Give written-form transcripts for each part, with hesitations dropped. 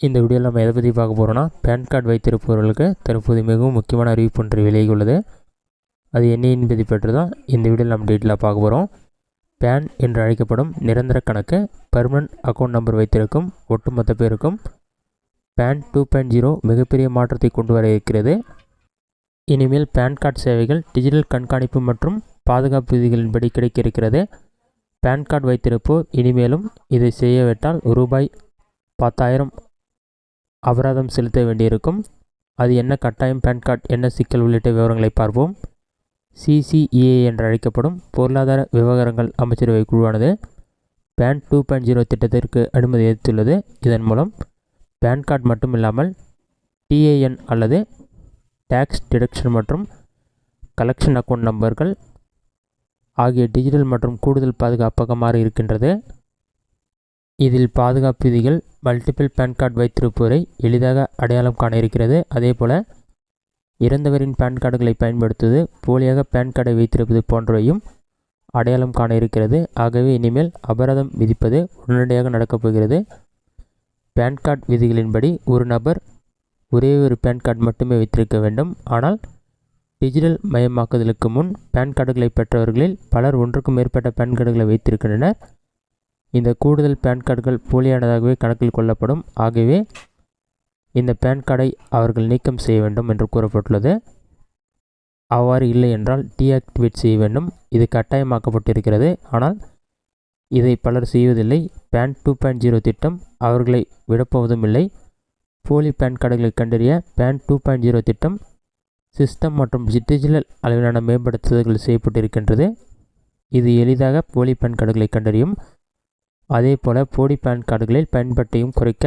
இந்த வீடியோவில் நம்ம எதை பற்றி பார்க்க போகிறோன்னா, பேன் கார்டு வைத்திருப்பவர்களுக்கு தற்போது மிகவும் முக்கியமான அறிவிப்பு ஒன்று விலகி உள்ளது. அது என்ன என்பதை பற்றி தான் இந்த வீடியோவில் நம்ம டீட்டெயிலாக பார்க்க போகிறோம். பேன் என்று அழைக்கப்படும் நிரந்தர கணக்கு பர்மனன்ட் அக்கௌண்ட் நம்பர் வைத்திருக்கும் ஒட்டுமொத்த பேருக்கும் பேன் 2.0 மிகப்பெரிய மாற்றத்தை கொண்டு வர இருக்கிறது. இனிமேல் பேன் கார்டு சேவைகள் டிஜிட்டல் கண்காணிப்பு மற்றும் பாதுகாப்பு விதிகளின்படி கிடைக்க இருக்கிறது. பேன் கார்டு வைத்திருப்போர் இனிமேலும் இதை செய்யவிட்டால் ரூபாய் 10,000 அபராதம் செலுத்த வேண்டியிருக்கும். அது என்ன கட்டாயம், பேன் கார்டு என்ன சிக்கல் உள்ளிட்ட விவரங்களை பார்ப்போம். CCEA என்று அழைக்கப்படும் பொருளாதார விவகாரங்கள் அமைச்சரவை குழுவானது பேன் 2.0 திட்டத்திற்கு அனுமதி அளித்துள்ளது. இதன் மூலம் பேன் கார்டு மட்டுமில்லாமல் TIN அல்லது டேக்ஸ் டிடக்ஷன் மற்றும் கலெக்ஷன் அக்கௌண்ட் நம்பர்கள் ஆகிய டிஜிட்டல் மற்றும் கூடுதல் பாதுகாப்பாக மாறி இருக்கின்றது. இதில் பாதுகாப்பு விதிகள் மல்டிபிள் பேன் கார்டு வைத்திருப்போரை எளிதாக அடையாளம் காண இருக்கிறது. அதேபோல் இறந்தவரின் பேன் கார்டுகளை பயன்படுத்துவது, போலியாக பேன் கார்டை வைத்திருப்பது போன்றவையும் அடையாளம் காண இருக்கிறது. ஆகவே இனிமேல் அபராதம் விதிப்பது உடனடியாக நடக்கப் போகிறது. பேன் கார்டு விதிகளின்படி ஒரு நபர் ஒரே ஒரு பேன் கார்டு மட்டுமே வைத்திருக்க வேண்டும். ஆனால் டிஜிட்டல் மயமாக்குதலுக்கு முன் பேன் கார்டுகளை பெற்றவர்களில் பலர் ஒன்றுக்கும் மேற்பட்ட பேன் கார்டுகளை வைத்திருக்கின்றனர். இந்த கூடுதல் பேன் கார்டுகள் போலியானதாகவே கணக்கில் கொள்ளப்படும். ஆகவே இந்த பேன் கார்டை அவர்கள் நீக்கம் செய்ய வேண்டும் என்று கூறப்பட்டுள்ளது. அவ்வாறு இல்லை என்றால் டீஆக்டிவேட் செய்ய வேண்டும். இது கட்டாயமாக்கப்பட்டிருக்கிறது. ஆனால் இதை பலர் செய்வதில்லை. பேன் 2.0 திட்டம் அவர்களை விடப்போவதும் இல்லை. போலி பேன் கார்டுகளை கண்டறிய பேன் 2.0 திட்டம் சிஸ்டம் மற்றும் டிஜிட்டல் அளவிலான மேம்படுத்துதல்கள் செய்யப்பட்டிருக்கின்றது. இது எளிதாக போலி பேன் கார்டுகளை கண்டறியும். அதே போல் போலி பேன் கார்டுகளில் பயன்பாட்டையும் குறைக்க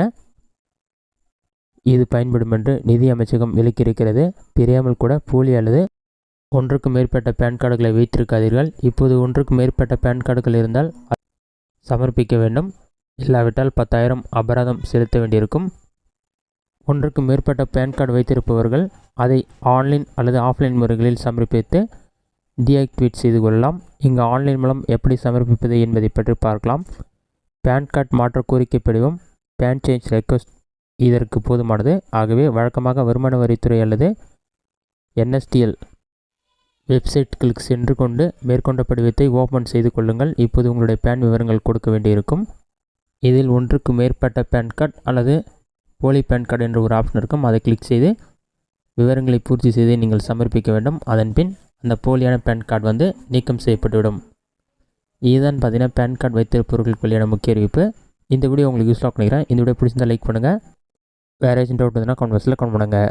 இது பயன்படும் என்று நிதி அமைச்சகம் விளக்கியிருக்கிறது. தெரியாமல் கூட போலி அல்லது ஒன்றுக்கு மேற்பட்ட பேன் கார்டுகளை வைத்திருக்காதீர்கள். இப்போது ஒன்றுக்கு மேற்பட்ட பேன் கார்டுகள் இருந்தால் சமர்ப்பிக்க வேண்டும். இல்லாவிட்டால் 10,000 அபராதம் செலுத்த வேண்டியிருக்கும். ஒன்றுக்கு மேற்பட்ட பேன் கார்டு வைத்திருப்பவர்கள் அதை ஆன்லைன் அல்லது ஆஃப்லைன் முறைகளில் சமர்ப்பித்து டீஆக்டிவேட் செய்து கொள்ளலாம். இங்கு ஆன்லைன் மூலம் எப்படி சமர்ப்பிப்பது என்பதை பற்றி பார்க்கலாம். பேன் கார்டு மாற்ற கோரிக்கை படிவம் பேன் சேஞ்ச் ரெக்வஸ்ட் இதற்கு போதுமானது. ஆகவே வழக்கமாக வருமான வரித்துறை அல்லது NSTL வெப்சைட்டுகளுக்கு சென்று கொண்டு மேற்கொண்ட படிவத்தை ஓப்பன் செய்து கொள்ளுங்கள். இப்போது உங்களுடைய பேன் விவரங்கள் கொடுக்க வேண்டியிருக்கும். இதில் ஒன்றுக்கு மேற்பட்ட பேன் கார்டு அல்லது போலி பேன் கார்டு என்ற ஒரு ஆப்ஷன் இருக்கும். அதை கிளிக் செய்து விவரங்களை பூர்த்தி செய்து நீங்கள் சமர்ப்பிக்க வேண்டும். அதன்பின் அந்த போலியான பேன் கார்டு நீக்கம் செய்யப்பட்டுவிடும். இதுதான் பார்த்தீங்கன்னா பேன் கார்டு வைத்திருப்பவர்களுக்கு வெளியான முக்கிய அறிவிப்பு. இந்த வீடியோ உங்களுக்கு யூஸ்ஃபுல்லாக நினைக்கிறேன். இந்த வீடியோ பிடிச்சிருந்தால் லைக் பண்ணுங்கள். வேறு ஏதாச்சும் டவுட் இருந்ததுன்னா கமெண்ட் பாக்ஸில் கமெண்ட் பண்ணுங்கள்.